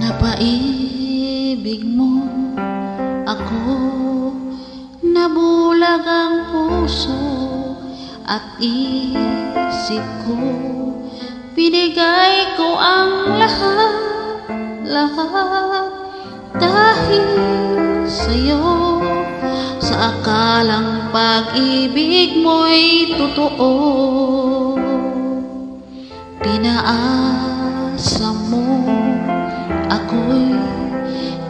Napaibig mo ako, nabulag ang puso at isip ko. Binigay ko ang lahat dahil sa'yo. Sa akalang pag-ibig mo'y totoo, pinaasa mo ako'y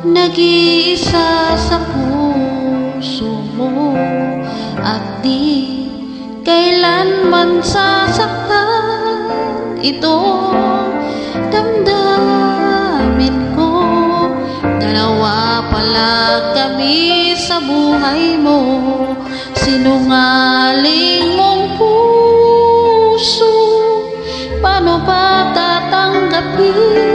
nag-iisa sa puso mo, at di kailanman sasaktan itong damdamin ko. Dalawa pala kami sa buhay mo, sinungaling mong puso, paano ba tatanggapin